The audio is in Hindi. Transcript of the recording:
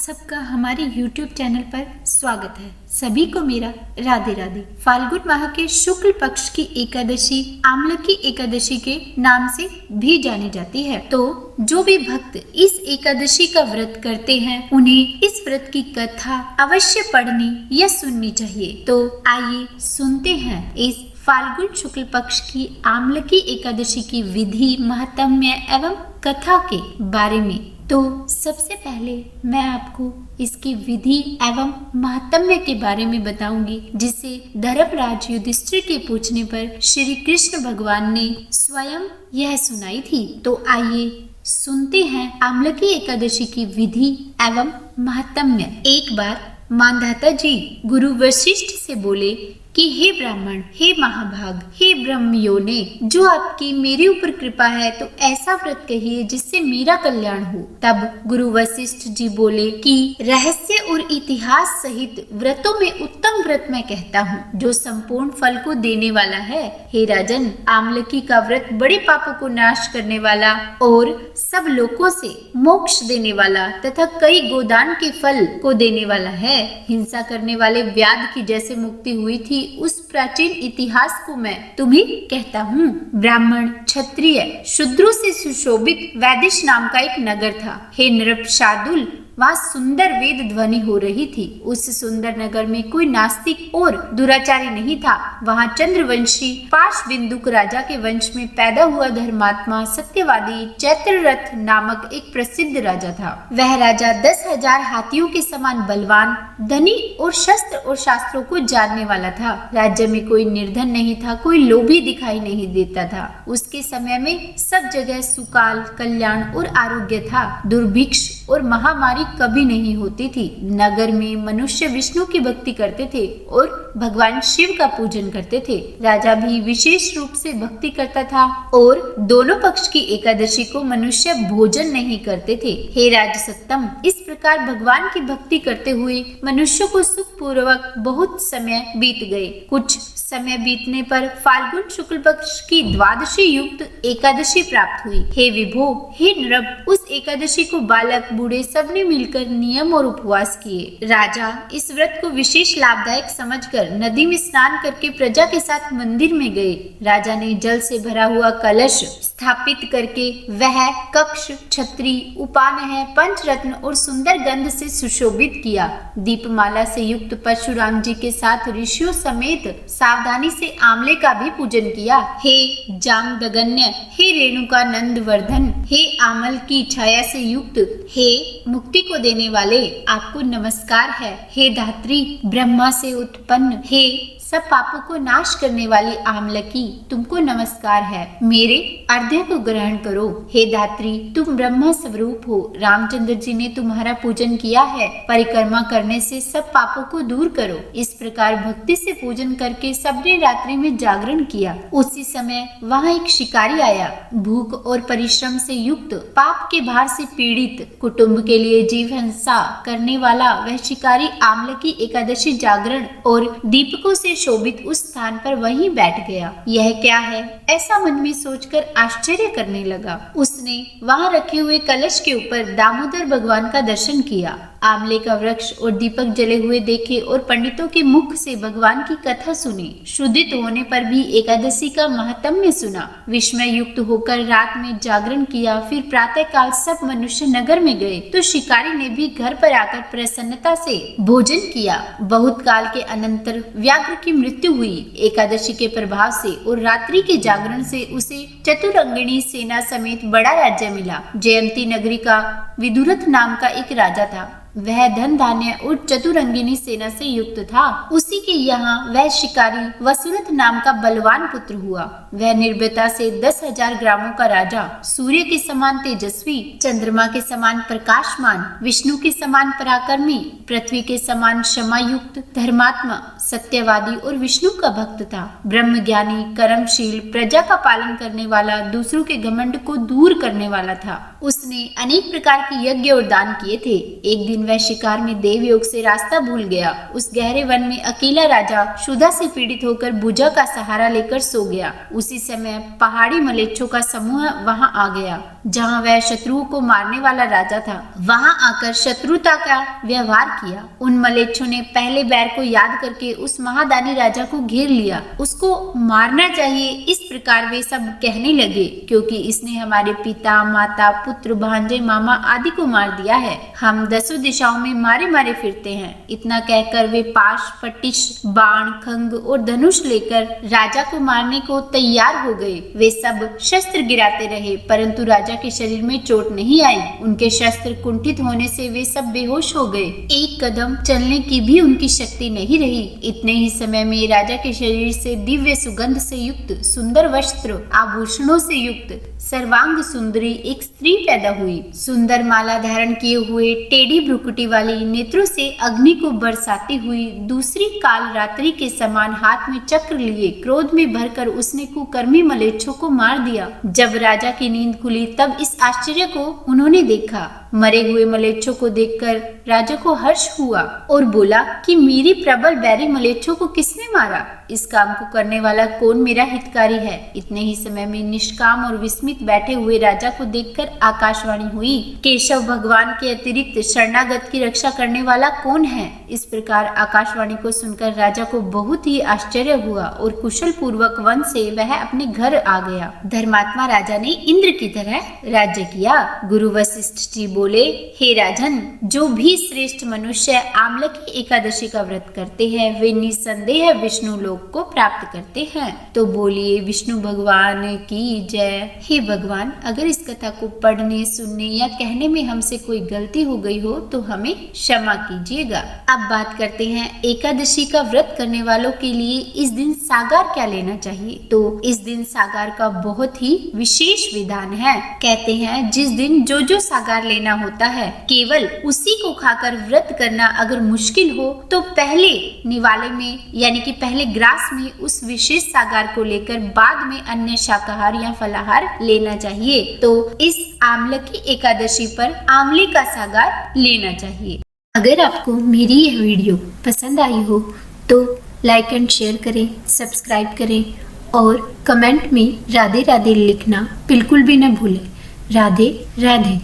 सबका हमारे YouTube चैनल पर स्वागत है। सभी को मेरा राधे राधे। फाल्गुन माह के शुक्ल पक्ष की एकादशी आमलकी एकादशी के नाम से भी जानी जाती है। तो जो भी भक्त इस एकादशी का व्रत करते हैं उन्हें इस व्रत की कथा अवश्य पढ़नी या सुननी चाहिए। तो आइए सुनते हैं इस फाल्गुन शुक्ल पक्ष की आमलकी एकादशी की विधि, महात्म्य एवं कथा के बारे में। तो सबसे पहले मैं आपको इसकी विधि एवं महात्म्य के बारे में बताऊंगी, जिसे धर्मराज युधिष्ठिर के पूछने पर श्री कृष्ण भगवान ने स्वयं यह सुनाई थी। तो आइए सुनते हैं आमलकी एकादशी की विधि एवं महात्म्य। एक बार मांधाता जी गुरु वशिष्ठ से बोले कि हे ब्राह्मण, हे महाभाग, हे ब्रह्मयोने, जो आपकी मेरे ऊपर कृपा है तो ऐसा व्रत कहिए जिससे मेरा कल्याण हो। तब गुरु वशिष्ठ जी बोले कि रहस्य और इतिहास सहित व्रतों में उत्तम व्रत मैं कहता हूँ, जो संपूर्ण फल को देने वाला है। हे राजन, आमलकी का व्रत बड़े पापों को नाश करने वाला और सब लोगों से मोक्ष देने वाला तथा कई गोदान के फल को देने वाला है। हिंसा करने वाले व्याध की जैसे मुक्ति हुई थी, उस प्राचीन इतिहास को मैं तुम्हें कहता हूँ। ब्राह्मण, क्षत्रिय, शूद्रों से सुशोभित वैदिश नाम का एक नगर था। हे नृपशार्दूल, वहाँ सुंदर वेद ध्वनि हो रही थी। उस सुंदर नगर में कोई नास्तिक और दुराचारी नहीं था। वहाँ चंद्रवंशी पाशबिंदुक राजा के वंश में पैदा हुआ धर्मात्मा सत्यवादी चैत्ररथ नामक एक प्रसिद्ध राजा था। वह राजा 10,000 हाथियों के समान बलवान, धनी और शस्त्र और शास्त्रों को जानने वाला था। राज्य में कोई निर्धन नहीं था, कोई लोभी दिखाई नहीं देता था। उसके समय में सब जगह सुकाल, कल्याण और आरोग्य था। दुर्भिक्ष और महामारी कभी नहीं होती थी। नगर में मनुष्य विष्णु की भक्ति करते थे और भगवान शिव का पूजन करते थे। राजा भी विशेष रूप से भक्ति करता था और दोनों पक्ष की एकादशी को मनुष्य भोजन नहीं करते थे। हे राजसत्तम, इस प्रकार भगवान की भक्ति करते हुए मनुष्य को सुख पूर्वक बहुत समय बीत गए। कुछ समय बीतने पर फाल्गुन शुक्ल पक्ष की द्वादशी युक्त एकादशी प्राप्त हुई। हे विभो, हे नृप, उस एकादशी को बालक बूढ़े सबने मिलकर नियम और उपवास किए। राजा इस व्रत को विशेष लाभदायक समझकर नदी में स्नान करके प्रजा के साथ मंदिर में गए। राजा ने जल से भरा हुआ कलश स्थापित करके वह कक्ष छत्री, उपानह, पंचरत्न और सुंदर गंध से सुशोभित किया। दीपमाला से युक्त परशुराम जी के साथ ऋषियों समेत सावधानी से आमले का भी पूजन किया। हे जामदगन्य, हे रेणुका नंदवर्धन, हे आमल की छाया से युक्त, हे मुक्ति को देने वाले, आपको नमस्कार है। हे धात्री, ब्रह्मा से उत्पन्न, हे सब पापों को नाश करने वाली आमलकी, तुमको नमस्कार है। मेरे अर्घ्य को ग्रहण करो। हे धात्री, तुम ब्रह्मा स्वरूप हो। रामचंद्र जी ने तुम्हारा पूजन किया है। परिक्रमा करने से सब पापों को दूर करो। इस प्रकार भक्ति से पूजन करके सबने रात्रि में जागरण किया। उसी समय वहाँ एक शिकारी आया। भूख और परिश्रम से युक्त, पाप के भार से पीड़ित, कुटुंब के लिए जीव हिंसा करने वाला वह शिकारी आमलकी एकादशी जागरण और दीपकों से शोभित उस स्थान पर वहीं बैठ गया। यह क्या है, ऐसा मन में सोचकर आश्चर्य करने लगा। उसने वहां रखे हुए कलश के ऊपर दामोदर भगवान का दर्शन किया, आमले का वृक्ष और दीपक जले हुए देखे और पंडितों के मुख से भगवान की कथा सुनी। शुद्धित होने पर भी एकादशी का महात्म्य सुना। विस्मय युक्त होकर रात में जागरण किया। फिर प्रातः काल सब मनुष्य नगर में गए तो शिकारी ने भी घर पर आकर प्रसन्नता से भोजन किया। बहुत काल के अनंतर व्याघ्र की मृत्यु हुई। एकादशी के प्रभाव से और रात्रि के जागरण से उसे चतुरंगिणी सेना समेत बड़ा राज्य मिला। जयंती नगरी का विदुरथ नाम का एक राजा था। वह धन धान्य और चतुरंगिनी सेना से युक्त था। उसी के यहाँ वह शिकारी वसुरथ नाम का बलवान पुत्र हुआ। वह निर्भयता से 10,000 ग्रामों का राजा, सूर्य के समान तेजस्वी, चंद्रमा के समान प्रकाशमान, विष्णु के समान पराक्रमी, पृथ्वी के समान क्षमायुक्त, धर्मात्मा, सत्यवादी और विष्णु का भक्त था। ब्रह्म ज्ञानी, कर्मशील, प्रजा का पालन करने वाला, दूसरों के घमंड को दूर करने वाला था। उसने अनेक प्रकार के यज्ञ और दान किए थे। एक दिन वह शिकार में देव योग से रास्ता भूल गया। उस गहरे वन में अकेला राजा क्षुधा से पीड़ित होकर भुजा का सहारा लेकर सो गया। उसी समय पहाड़ी मलेच्छों का समूह वहां आ गया। जहाँ वह शत्रुओं को मारने वाला राजा था, वहाँ आकर शत्रुता का व्यवहार किया। उन मलेच्छों ने पहले बैर को याद करके उस महादानी राजा को घेर लिया। उसको मारना चाहिए, इस प्रकार वे सब कहने लगे, क्योंकि इसने हमारे पिता, माता, पुत्र, भांजे, मामा आदि को मार दिया है। हम 10 दिशाओं में मारे मारे फिरते हैं। इतना कहकर वे पाश, पटिश, बाण, खंग और धनुष लेकर राजा को मारने को तैयार हो गए। वे सब शस्त्र गिराते रहे, परंतु राजा के शरीर में चोट नहीं आई। उनके शस्त्र कुंठित होने से वे सब बेहोश हो गए। एक कदम चलने की भी उनकी शक्ति नहीं रही। इतने ही समय में राजा के शरीर से दिव्य सुगंध से युक्त, सुंदर वस्त्र आभूषणों से युक्त सर्वांग सुंदरी एक स्त्री पैदा हुई। सुंदर माला धारण किए हुए, टेढ़ी भ्रुकुटी वाली, नेत्रों से अग्नि को बरसाती हुई, दूसरी काल रात्रि के समान हाथ में चक्र लिए क्रोध में भरकर उसने कुकर्मी मलेच्छों को मार दिया। जब राजा की नींद खुली तब इस आश्चर्य को उन्होंने देखा। मरे हुए मलेच्छों को देखकर राजा को हर्ष हुआ और बोला कि मेरी प्रबल बैरी मलेच्छों को किसने मारा? इस काम को करने वाला कौन मेरा हितकारी है? इतने ही समय में निष्काम और विस्मित बैठे हुए राजा को देखकर आकाशवाणी हुई, केशव भगवान के अतिरिक्त शरणागत की रक्षा करने वाला कौन है? इस प्रकार आकाशवाणी को सुनकर राजा को बहुत ही आश्चर्य हुआ और कुशल पूर्वक वन से वह अपने घर आ गया। धर्मात्मा राजा ने इंद्र की तरह राज्य किया। गुरु वशिष्ठ जी बोले, हे राजन, जो भी श्रेष्ठ मनुष्य आमलकी एकादशी का व्रत करते हैं वे निसंदेह विष्णु लोक को प्राप्त करते हैं। तो बोलिए विष्णु भगवान की जय। हे भगवान, अगर इस कथा को पढ़ने, सुनने या कहने में हमसे कोई गलती हो गई हो तो हमें क्षमा कीजिएगा। अब बात करते हैं एकादशी का व्रत करने वालों के लिए इस दिन सागार क्या लेना चाहिए। तो इस दिन सागार का बहुत ही विशेष विधान है। कहते हैं जिस दिन जो सागार लेना होता है केवल उसी को खाकर व्रत करना अगर मुश्किल हो तो पहले निवाले में यानी कि पहले ग्रास में उस विशेष सागार को लेकर बाद में अन्य शाकाहार या फलाहार लेना चाहिए। तो इस आमलकी एकादशी पर आंवले का सागार लेना चाहिए। अगर आपको मेरी यह वीडियो पसंद आई हो तो लाइक एंड शेयर करें, सब्सक्राइब करें और कमेंट में राधे राधे लिखना बिल्कुल भी न भूलें। राधे राधे।